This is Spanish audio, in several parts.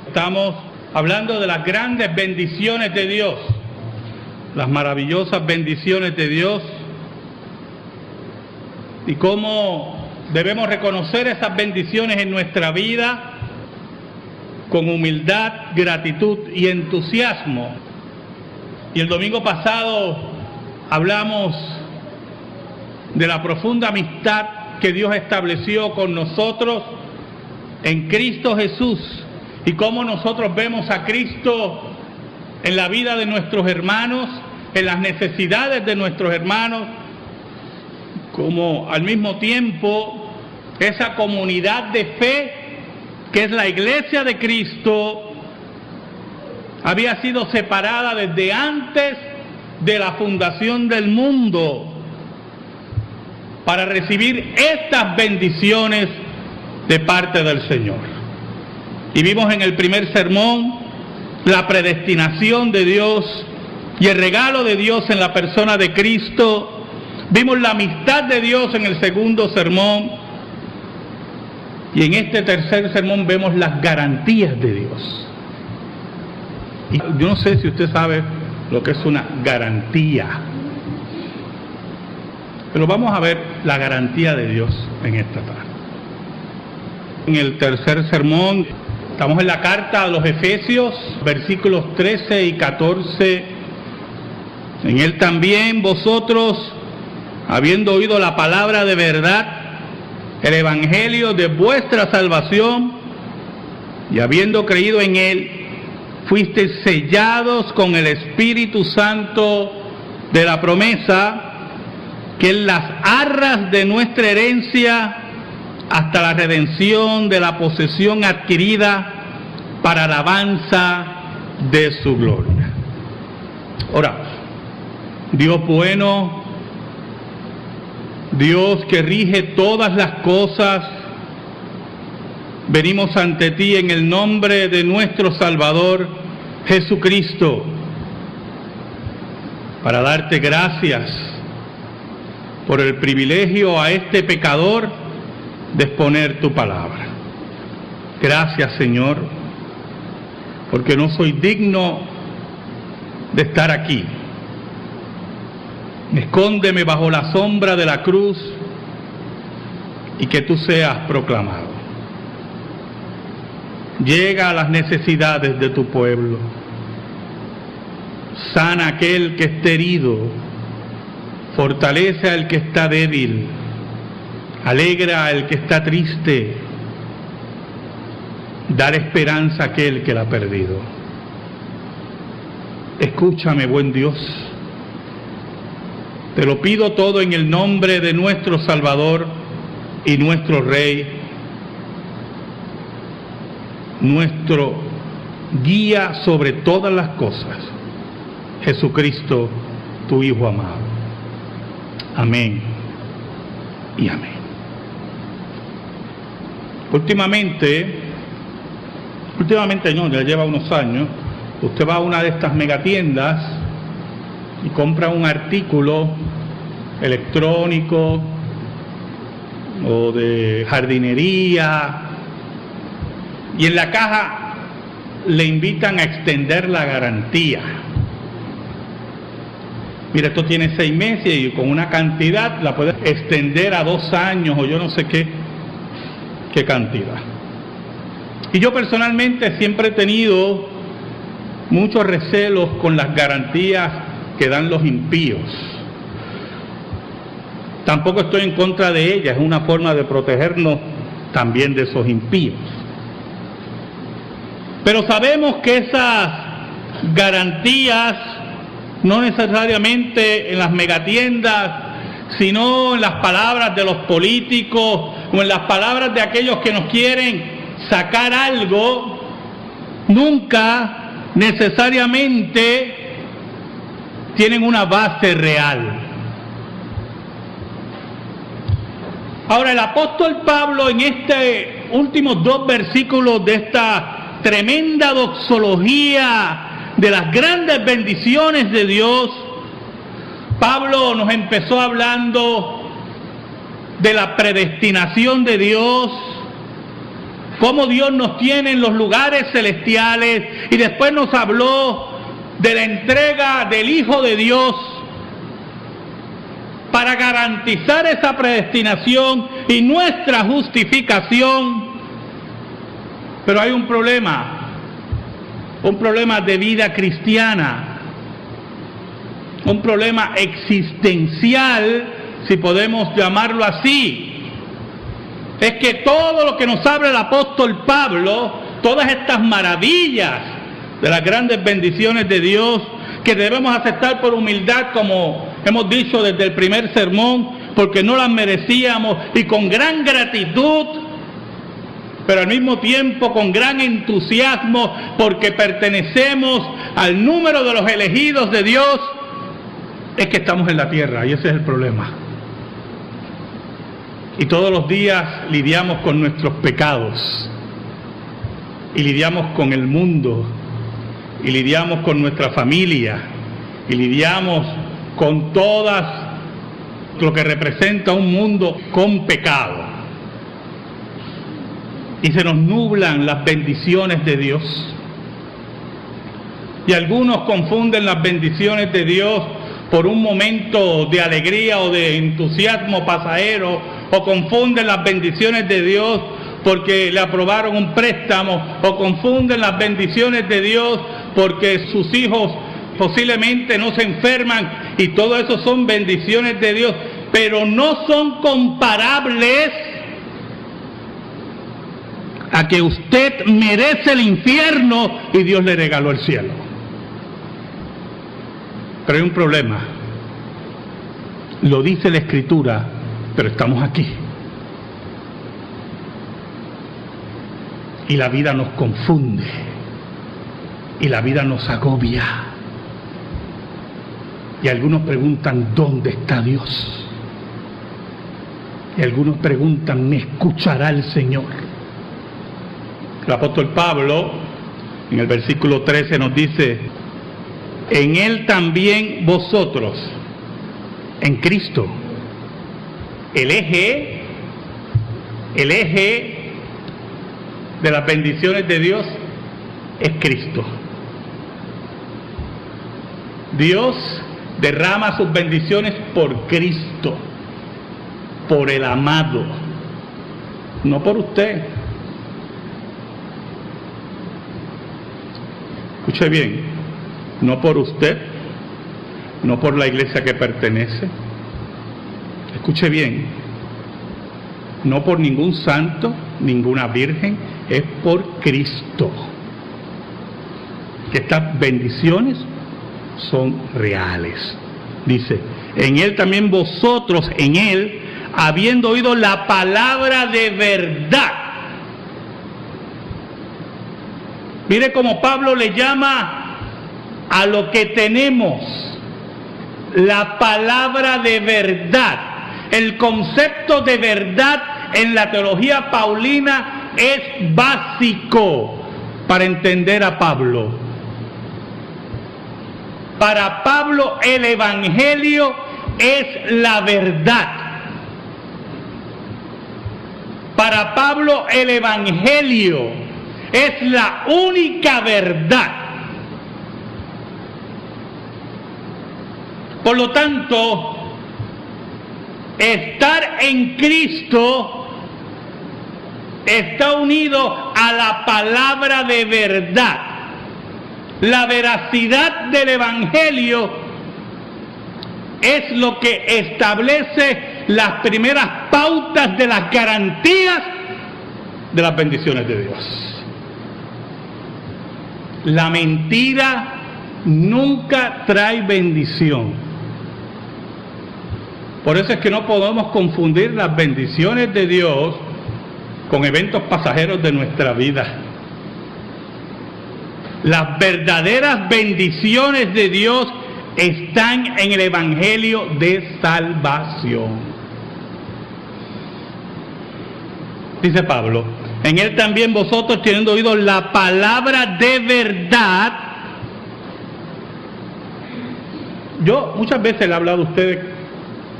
Estamos hablando de las grandes bendiciones de Dios, las maravillosas bendiciones de Dios y cómo debemos reconocer esas bendiciones en nuestra vida con humildad, gratitud y entusiasmo. Y el domingo pasado hablamos de la profunda amistad que Dios estableció con nosotros en Cristo Jesús y cómo nosotros vemos a Cristo en la vida de nuestros hermanos, en las necesidades de nuestros hermanos, como al mismo tiempo esa comunidad de fe que es la Iglesia de Cristo había sido separada desde antes de la fundación del mundo para recibir estas bendiciones de parte del Señor. Y vimos en el primer sermón la predestinación de Dios y el regalo de Dios en la persona de Cristo. Vimos la amistad de Dios en el segundo sermón. Y en este tercer sermón vemos las garantías de Dios. Y yo no sé si usted sabe lo que es una garantía, pero vamos a ver la garantía de Dios en esta tarde. En el tercer sermón estamos en la carta a los Efesios, versículos 13 y 14. En él también vosotros, habiendo oído la palabra de verdad, el evangelio de vuestra salvación, y habiendo creído en él, fuisteis sellados con el Espíritu Santo de la promesa, que es las arras de nuestra herencia hasta la redención de la posesión adquirida para alabanza de su gloria. Oramos. Dios bueno, Dios que rige todas las cosas, venimos ante ti en el nombre de nuestro Salvador Jesucristo para darte gracias por el privilegio a este pecador de exponer tu palabra. Gracias, Señor, porque no soy digno de estar aquí. Escóndeme bajo la sombra de la cruz y que tú seas proclamado. Llega a las necesidades de tu pueblo. Sana a aquel que esté herido. Fortalece al que está débil. Alegra al que está triste. Dar esperanza a aquel que la ha perdido. Escúchame, buen Dios. Te lo pido todo en el nombre de nuestro Salvador y nuestro Rey, nuestro guía sobre todas las cosas, Jesucristo, tu Hijo amado. Amén y amén. Últimamente no, ya lleva unos años, usted va a una de estas megatiendas y compra un artículo electrónico o de jardinería y en la caja le invitan a extender la garantía. Mira, esto tiene 6 meses y con una cantidad la puedes extender a 2 años o yo no sé qué cantidad. Y yo personalmente siempre he tenido muchos recelos con las garantías que dan los impíos. Tampoco estoy en contra de ellas, es una forma de protegernos también de esos impíos. Pero sabemos que esas garantías, no necesariamente en las megatiendas, sino en las palabras de los políticos o en las palabras de aquellos que nos quieren sacar algo, nunca necesariamente tienen una base real. Ahora, el apóstol Pablo en estos últimos 2 versículos de esta tremenda doxología de las grandes bendiciones de Dios, Pablo nos empezó hablando de la predestinación de Dios, cómo Dios nos tiene en los lugares celestiales, y después nos habló de la entrega del Hijo de Dios para garantizar esa predestinación y nuestra justificación. Pero hay un problema de vida cristiana, un problema existencial, si podemos llamarlo así. Es que todo lo que nos habla el apóstol Pablo, todas estas maravillas de las grandes bendiciones de Dios, que debemos aceptar por humildad, como hemos dicho desde el primer sermón, porque no las merecíamos, y con gran gratitud, pero al mismo tiempo con gran entusiasmo, porque pertenecemos al número de los elegidos de Dios, es que estamos en la tierra, y ese es el problema. Y todos los días lidiamos con nuestros pecados, y lidiamos con el mundo, y lidiamos con nuestra familia, y lidiamos con todas lo que representa un mundo con pecado. Y se nos nublan las bendiciones de Dios. Y algunos confunden las bendiciones de Dios por un momento de alegría o de entusiasmo pasajero, o confunden las bendiciones de Dios porque le aprobaron un préstamo, o confunden las bendiciones de Dios porque sus hijos posiblemente no se enferman, y todo eso son bendiciones de Dios, pero no son comparables a que usted merece el infierno y Dios le regaló el cielo. Pero hay un problema, lo dice la Escritura, pero estamos aquí. Y la vida nos confunde, y la vida nos agobia. Y algunos preguntan, ¿dónde está Dios? Y algunos preguntan, ¿me escuchará el Señor? El apóstol Pablo, en el versículo 13 nos dice, en Él también vosotros, en Cristo, el eje de las bendiciones de Dios es Cristo. Dios derrama sus bendiciones por Cristo, por el amado, no por usted. Escuche bien, no por usted, no por la iglesia que pertenece. Escuche bien, no por ningún santo, ninguna virgen, es por Cristo. Que estas bendiciones son reales. Dice, en Él también vosotros, en Él, habiendo oído la palabra de verdad. Mire cómo Pablo le llama a lo que tenemos, la palabra de verdad. El concepto de verdad en la teología paulina es básico para entender a Pablo. Para Pablo el Evangelio es la verdad. Para Pablo el Evangelio es la única verdad. Por lo tanto, estar en Cristo está unido a la palabra de verdad. La veracidad del Evangelio es lo que establece las primeras pautas de las garantías de las bendiciones de Dios. La mentira nunca trae bendición. Por eso es que no podemos confundir las bendiciones de Dios con eventos pasajeros de nuestra vida. Las verdaderas bendiciones de Dios están en el Evangelio de salvación. Dice Pablo, en Él también vosotros, teniendo oído la palabra de verdad. Yo muchas veces le he hablado a ustedes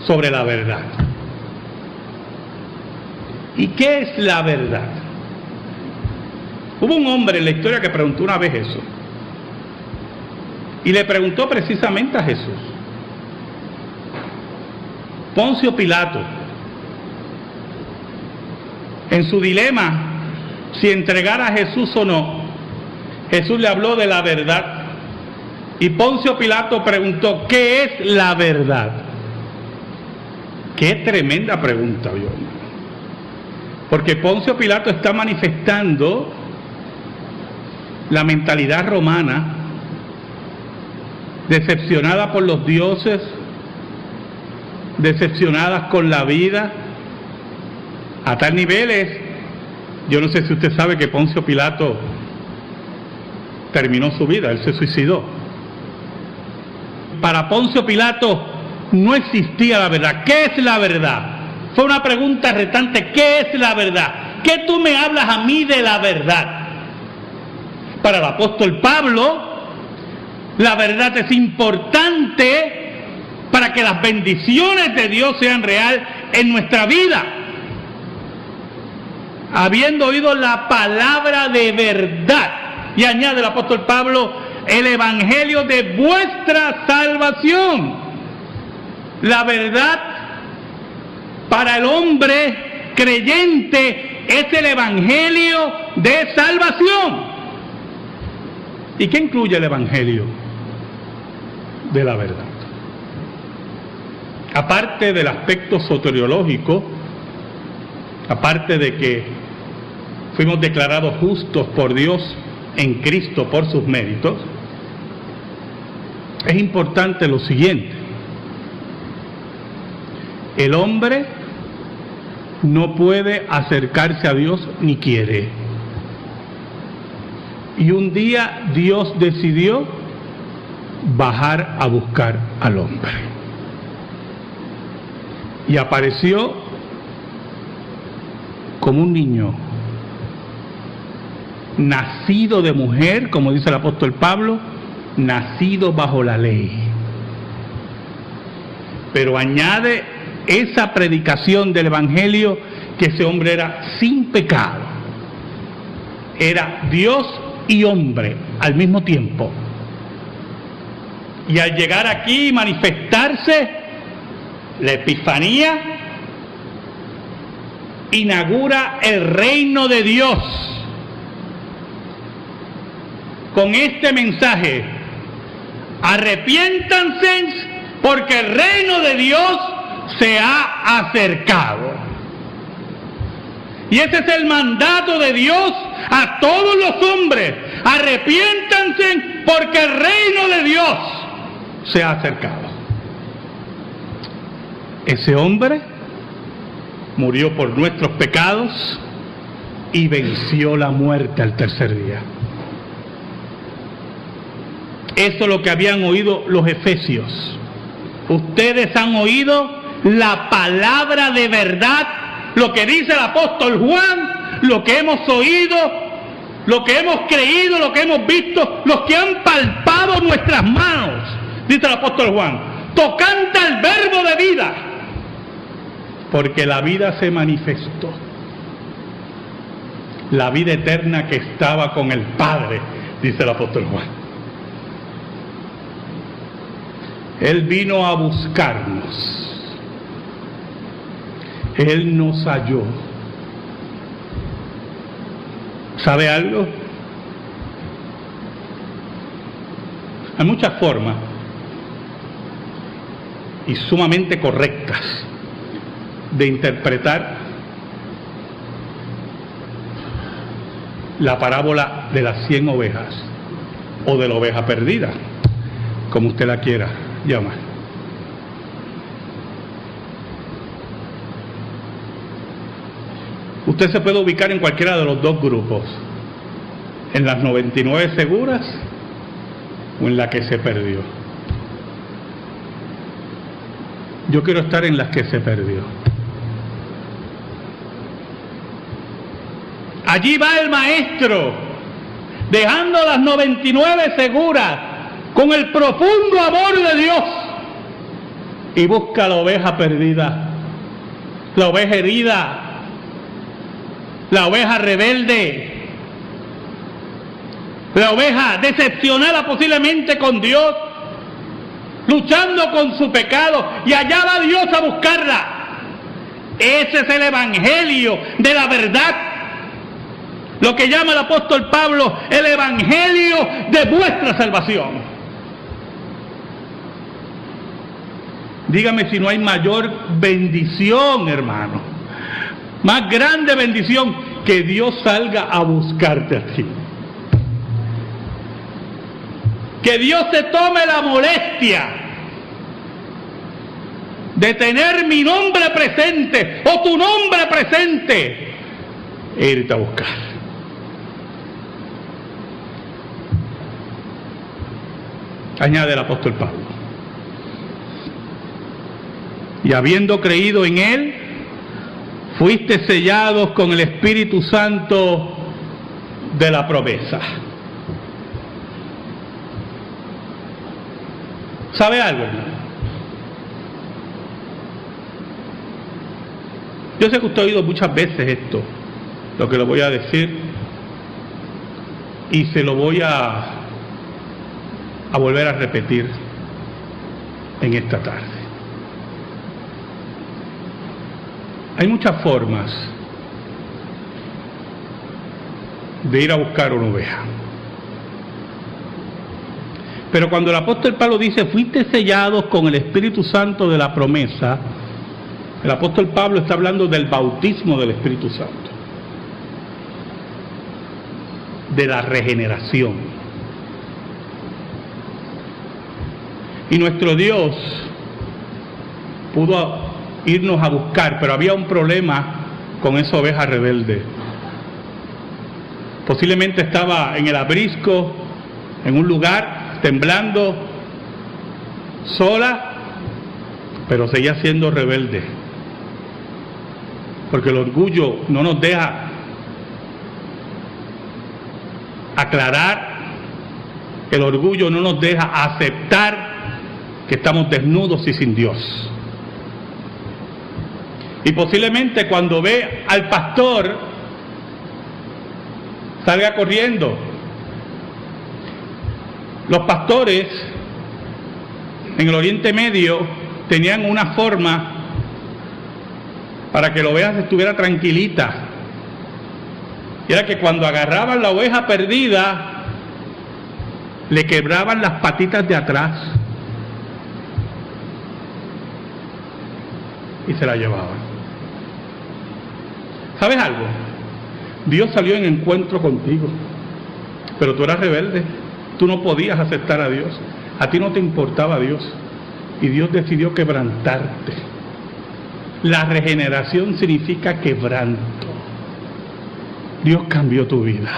sobre la verdad. ¿Y qué es la verdad? Hubo un hombre en la historia que preguntó una vez eso. Y le preguntó precisamente a Jesús. Poncio Pilato, en su dilema, si entregar a Jesús o no, Jesús le habló de la verdad. Y Poncio Pilato preguntó, ¿qué es la verdad? Qué tremenda pregunta, ¿vio? Porque Poncio Pilato está manifestando la mentalidad romana, decepcionada por los dioses, decepcionadas con la vida, a tal nivel yo no sé si usted sabe que Poncio Pilato terminó su vida, él se suicidó. Para Poncio Pilato no existía la verdad. ¿Qué es la verdad? Fue una pregunta retante. ¿Qué es la verdad? ¿Qué tú me hablas a mí de la verdad? Para el apóstol Pablo, la verdad es importante para que las bendiciones de Dios sean real en nuestra vida. Habiendo oído la palabra de verdad, y añade el apóstol Pablo, el evangelio de vuestra salvación. La verdad para el hombre creyente es el evangelio de salvación. ¿Y qué incluye el evangelio de la verdad? Aparte del aspecto soteriológico, aparte de que fuimos declarados justos por Dios en Cristo por sus méritos, es importante lo siguiente: el hombre no puede acercarse a Dios ni quiere. Y un día Dios decidió bajar a buscar al hombre. Y apareció como un niño, nacido de mujer, como dice el apóstol Pablo, nacido bajo la ley. Pero añade esa predicación del evangelio que ese hombre era sin pecado. Era Dios y hombre al mismo tiempo. Y al llegar aquí y manifestarse, la Epifanía inaugura el reino de Dios con este mensaje: arrepiéntanse porque el reino de Dios se ha acercado. Y ese es el mandato de Dios a todos los hombres: arrepiéntanse porque el reino de Dios se ha acercado. Ese hombre murió por nuestros pecados y venció la muerte al tercer día. Eso es lo que habían oído los efesios. Ustedes han oído la palabra de verdad, lo que dice el apóstol Juan, lo que hemos oído, lo que hemos creído, lo que hemos visto, los que han palpado nuestras manos, dice el apóstol Juan, tocante al verbo de vida, porque la vida se manifestó, la vida eterna que estaba con el Padre, dice el apóstol Juan. Él vino a buscarnos, Él nos halló. ¿Sabe algo? Hay muchas formas y sumamente correctas de interpretar la parábola de las 100 ovejas o de la oveja perdida, como usted la quiera llamar. Usted se puede ubicar en cualquiera de los dos grupos, en las 99 seguras o en la que se perdió. Yo quiero estar en las que se perdió. Allí va el maestro, dejando las 99 seguras, con el profundo amor de Dios, y busca la oveja perdida, la oveja herida, la oveja rebelde, La oveja decepcionada posiblemente con Dios, luchando con su pecado, y allá va Dios a buscarla. Ese es el evangelio de la verdad. Lo que llama el apóstol Pablo el evangelio de vuestra salvación. Dígame si no hay mayor bendición, hermano. Más grande bendición que Dios salga a buscarte a ti. Que Dios se tome la molestia de tener mi nombre presente o tu nombre presente e irte a buscar. Añade el apóstol Pablo. Y habiendo creído en Él, fuiste sellados con el Espíritu Santo de la promesa. ¿Sabe algo, hermano? Yo sé que usted ha oído muchas veces esto, lo que le voy a decir, y se lo voy a volver a repetir en esta tarde. Hay muchas formas de ir a buscar una oveja. Pero cuando el apóstol Pablo dice, fuiste sellados con el Espíritu Santo de la promesa, el apóstol Pablo está hablando del bautismo del Espíritu Santo, de la regeneración. Y nuestro Dios pudo irnos a buscar, pero había un problema con esa oveja rebelde. Posiblemente estaba en el aprisco, en un lugar, temblando, sola, pero seguía siendo rebelde. Porque el orgullo no nos deja aclarar, el orgullo no nos deja aceptar que estamos desnudos y sin Dios. Y posiblemente cuando ve al pastor, salga corriendo. Los pastores en el Oriente Medio tenían una forma para que la oveja estuviera tranquilita. Y era que cuando agarraban la oveja perdida, le quebraban las patitas de atrás y se la llevaban. ¿Sabes algo? Dios salió en encuentro contigo, pero tú eras rebelde. Tú no podías aceptar a Dios. A ti no te importaba Dios. Y Dios decidió quebrantarte. La regeneración significa quebranto. Dios cambió tu vida.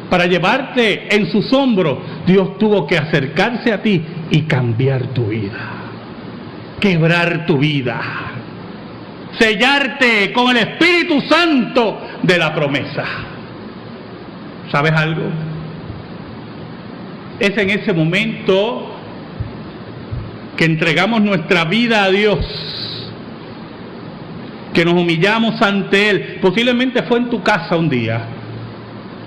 Para llevarte en sus hombros, Dios tuvo que acercarse a ti y cambiar tu vida. Quebrar tu vida. Sellarte con el Espíritu Santo de la promesa. ¿Sabes algo? Es en ese momento que entregamos nuestra vida a Dios, que nos humillamos ante Él. Posiblemente fue en tu casa un día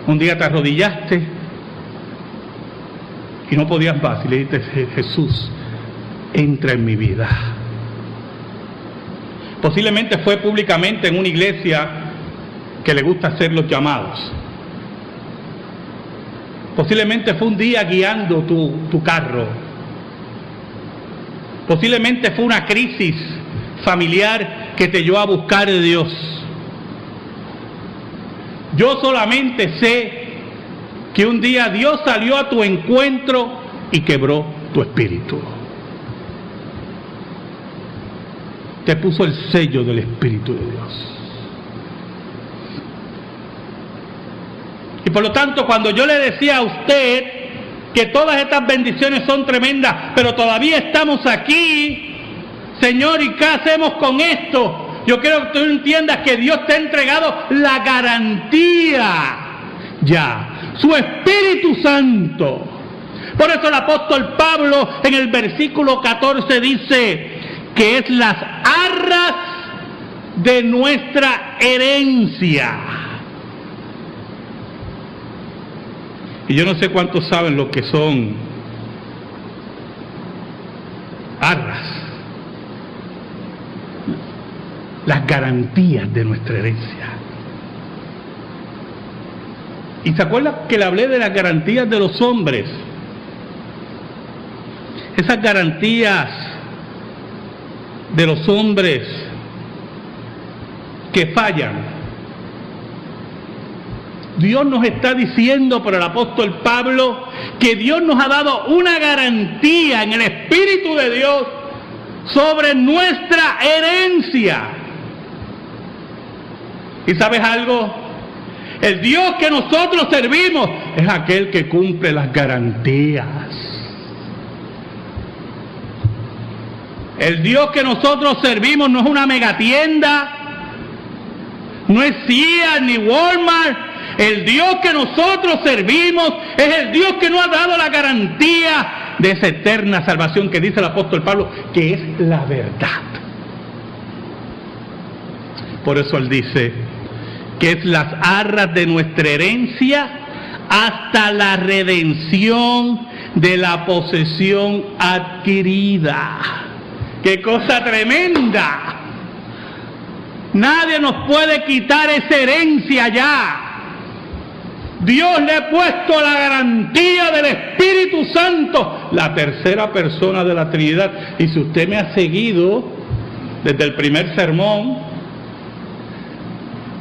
te arrodillaste y no podías más y le dijiste, Jesús, entra en mi vida. Posiblemente fue públicamente en una iglesia que le gusta hacer los llamados. Posiblemente fue un día guiando tu carro. Posiblemente fue una crisis familiar que te llevó a buscar a Dios. Yo solamente sé que un día Dios salió a tu encuentro y quebró tu espíritu. Te puso el sello del Espíritu de Dios. Y por lo tanto, cuando yo le decía a usted que todas estas bendiciones son tremendas, pero todavía estamos aquí, Señor, ¿y qué hacemos con esto? Yo quiero que tú entiendas que Dios te ha entregado la garantía ya, su Espíritu Santo. Por eso el apóstol Pablo en el versículo 14 dice que es las arras de nuestra herencia. Y yo no sé cuántos saben lo que son arras, las garantías de nuestra herencia. ¿Y se acuerdan que le hablé de las garantías de los hombres? Esas garantías de los hombres que fallan. Dios nos está diciendo por el apóstol Pablo que Dios nos ha dado una garantía en el Espíritu de Dios sobre nuestra herencia. ¿Y sabes algo? El Dios que nosotros servimos es aquel que cumple las garantías. El Dios que nosotros servimos no es una megatienda, no es Sears ni Walmart. El Dios que nosotros servimos es el Dios que nos ha dado la garantía de esa eterna salvación que dice el apóstol Pablo, que es la verdad. Por eso él dice que es las arras de nuestra herencia hasta la redención de la posesión adquirida. ¡Qué cosa tremenda! Nadie nos puede quitar esa herencia ya. Dios le ha puesto la garantía del Espíritu Santo, la tercera persona de la Trinidad. Y si usted me ha seguido desde el primer sermón,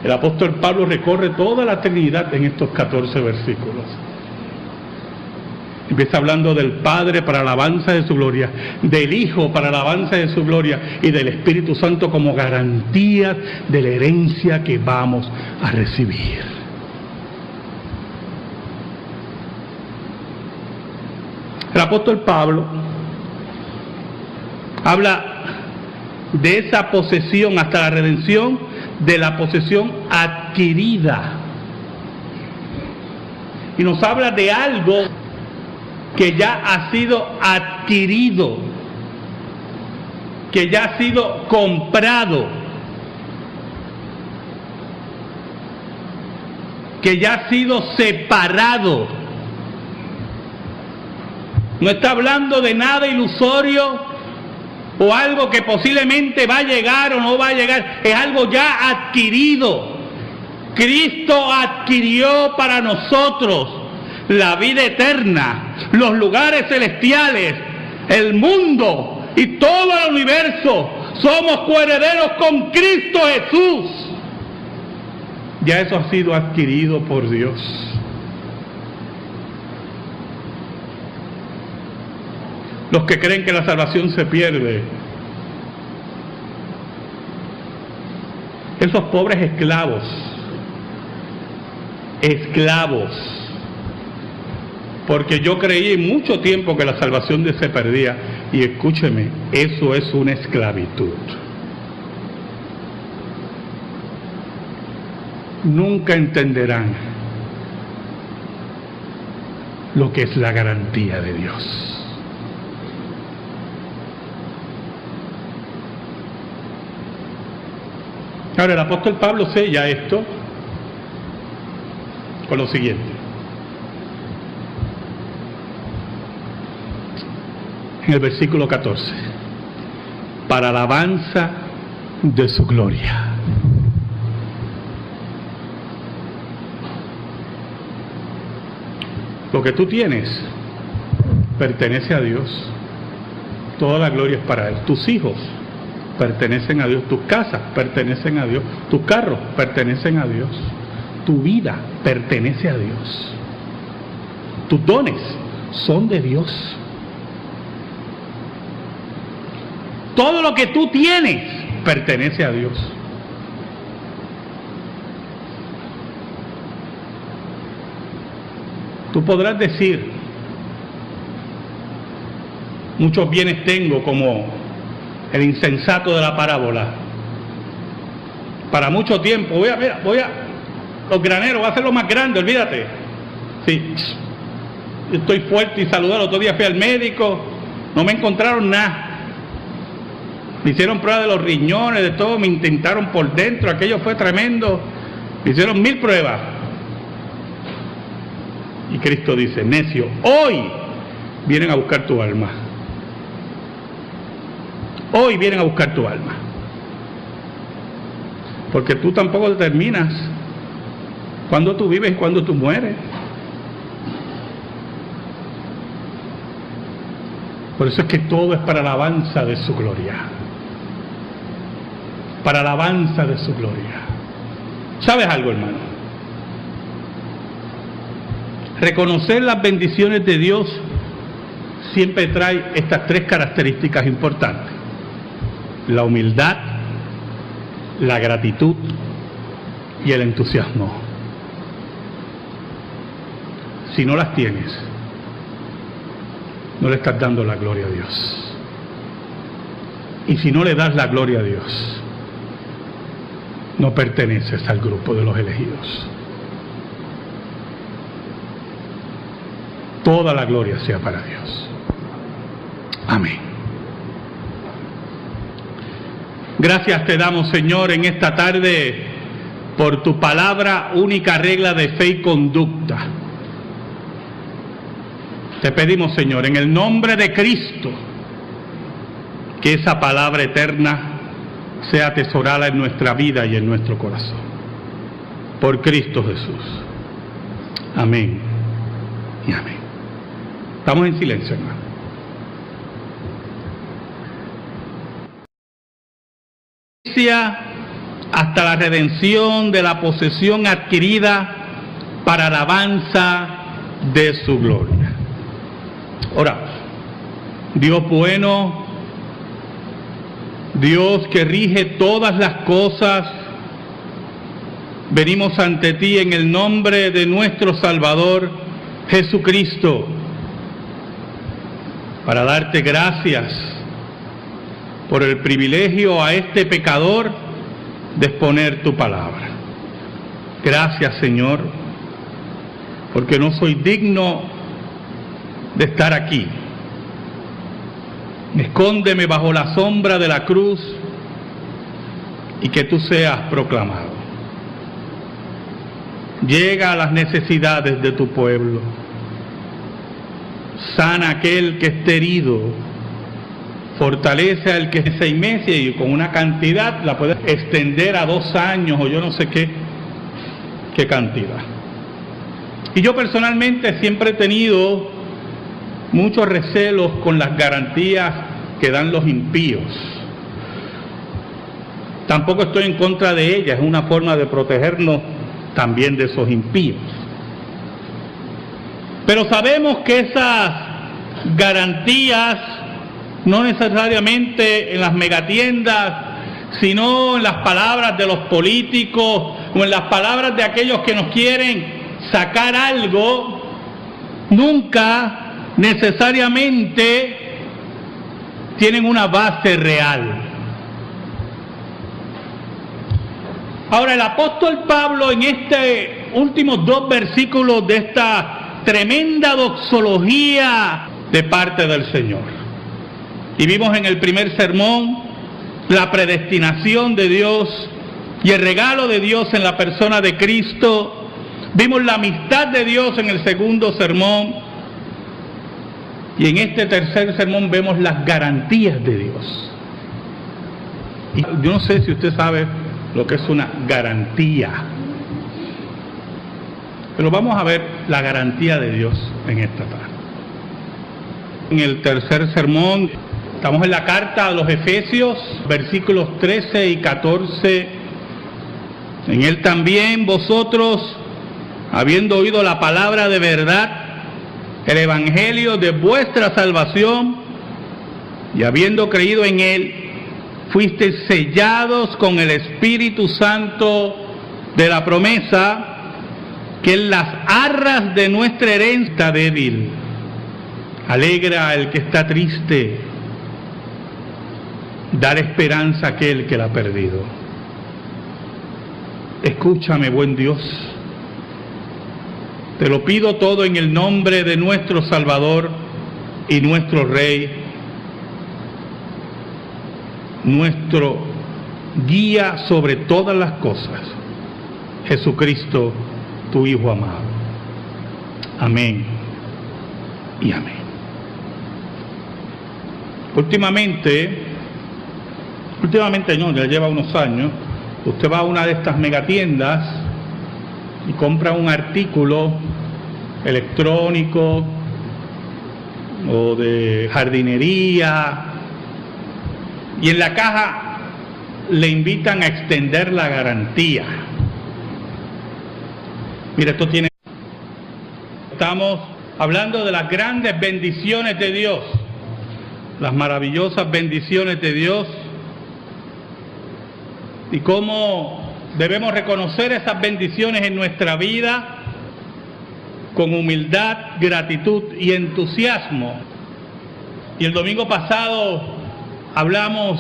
el apóstol Pablo recorre toda la Trinidad en estos 14 versículos. Empieza hablando del Padre para alabanza de su gloria, del Hijo para alabanza de su gloria y del Espíritu Santo como garantías de la herencia que vamos a recibir. El apóstol Pablo habla de esa posesión hasta la redención de la posesión adquirida. Y nos habla de algo que ya ha sido adquirido, que ya ha sido comprado, que ya ha sido separado. No está hablando de nada ilusorio o algo que posiblemente va a llegar o no va a llegar. Es algo ya adquirido. Cristo adquirió para nosotros la vida eterna, los lugares celestiales, el mundo y todo el universo. Somos coherederos con Cristo Jesús. Ya eso ha sido adquirido por Dios. Los que creen que la salvación se pierde, esos pobres esclavos, porque yo creí mucho tiempo que la salvación se perdía, y escúcheme, eso es una esclavitud. Nunca entenderán lo que es la garantía de Dios. Ahora el apóstol Pablo sella esto con lo siguiente: en el versículo 14, para alabanza de su gloria. Lo que tú tienes pertenece a Dios, toda la gloria es para Él. Tus hijos pertenecen a Dios, tus casas pertenecen a Dios, tus carros pertenecen a Dios, tu vida pertenece a Dios, tus dones son de Dios. Todo lo que tú tienes pertenece a Dios. Tú podrás decir, muchos bienes tengo, como el insensato de la parábola. Para mucho tiempo, los graneros, voy a hacerlo más grande, olvídate. Sí, estoy fuerte y saludable. Otro día fui al médico, no me encontraron nada. Me hicieron pruebas de los riñones, de todo, me intentaron por dentro, aquello fue tremendo. Me hicieron 1000 pruebas. Y Cristo dice, necio, hoy vienen a buscar tu alma. Hoy vienen a buscar tu alma. Porque tú tampoco determinas cuándo tú vives y cuándo tú mueres. Por eso es que todo es para la alabanza de su gloria. Para la alabanza de su gloria. ¿Sabes algo, hermano? Reconocer las bendiciones de Dios siempre trae estas tres características importantes: la humildad, la gratitud y el entusiasmo. Si no las tienes, no le estás dando la gloria a Dios. Y si no le das la gloria a Dios, no perteneces al grupo de los elegidos. Toda la gloria sea para Dios. Amén. Gracias te damos, Señor, en esta tarde por tu palabra, única regla de fe y conducta. Te pedimos, Señor, en el nombre de Cristo, que esa palabra eterna sea atesorada en nuestra vida y en nuestro corazón. Por Cristo Jesús. Amén y amén. Estamos en silencio, hermano. Hasta la redención de la posesión adquirida para alabanza de su gloria. Oramos. Dios bueno, Dios que rige todas las cosas, venimos ante ti en el nombre de nuestro Salvador Jesucristo, para darte gracias por el privilegio a este pecador de exponer tu palabra. Gracias, Señor, porque no soy digno de estar aquí. Escóndeme bajo la sombra de la cruz y que tú seas proclamado. Llega a las necesidades de tu pueblo. Sana a aquel que esté herido, fortalece al que es 6 meses y con una cantidad la puedes extender a 2 años o yo no sé qué cantidad. Y yo personalmente siempre he tenido muchos recelos con las garantías que dan los impíos. Tampoco estoy en contra de ellas, es una forma de protegernos también de esos impíos. Pero sabemos que esas garantías, no necesariamente en las megatiendas, sino en las palabras de los políticos o en las palabras de aquellos que nos quieren sacar algo, nunca necesariamente tienen una base real. Ahora, el apóstol Pablo en estos últimos 2 versículos de esta tremenda doxología de parte del Señor. Y vimos en el primer sermón la predestinación de Dios y el regalo de Dios en la persona de Cristo. Vimos la amistad de Dios en el segundo sermón. Y en este tercer sermón vemos las garantías de Dios. Y yo no sé si usted sabe lo que es una garantía. Pero vamos a ver la garantía de Dios en esta tarde. En el tercer sermón, estamos en la carta a los Efesios, versículos 13 y 14. En él también vosotros, habiendo oído la palabra de verdad, el evangelio de vuestra salvación, y habiendo creído en él, fuisteis sellados con el Espíritu Santo de la promesa, que en las arras de nuestra herencia débil alegra al que está triste, dar esperanza a aquel que la ha perdido. Escúchame, buen Dios, te lo pido todo en el nombre de nuestro Salvador y nuestro Rey, nuestro guía sobre todas las cosas, Jesucristo, tu Hijo amado. Amén y amén. Últimamente no, ya lleva unos años, usted va a una de estas megatiendas y compra un artículo electrónico o de jardinería y en la caja le invitan a extender la garantía. Mire, estamos hablando de las grandes bendiciones de Dios, las maravillosas bendiciones de Dios y cómo debemos reconocer esas bendiciones en nuestra vida con humildad, gratitud y entusiasmo. Y el domingo pasado hablamos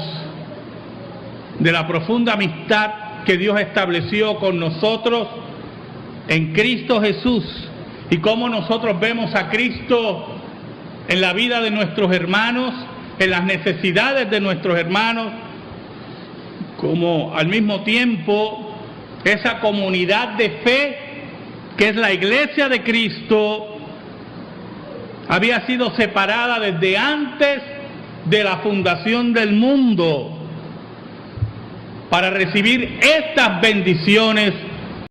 de la profunda amistad que Dios estableció con nosotros en Cristo Jesús y cómo nosotros vemos a Cristo en la vida de nuestros hermanos, en las necesidades de nuestros hermanos, como al mismo tiempo esa comunidad de fe que es la Iglesia de Cristo había sido separada desde antes de la fundación del mundo para recibir estas bendiciones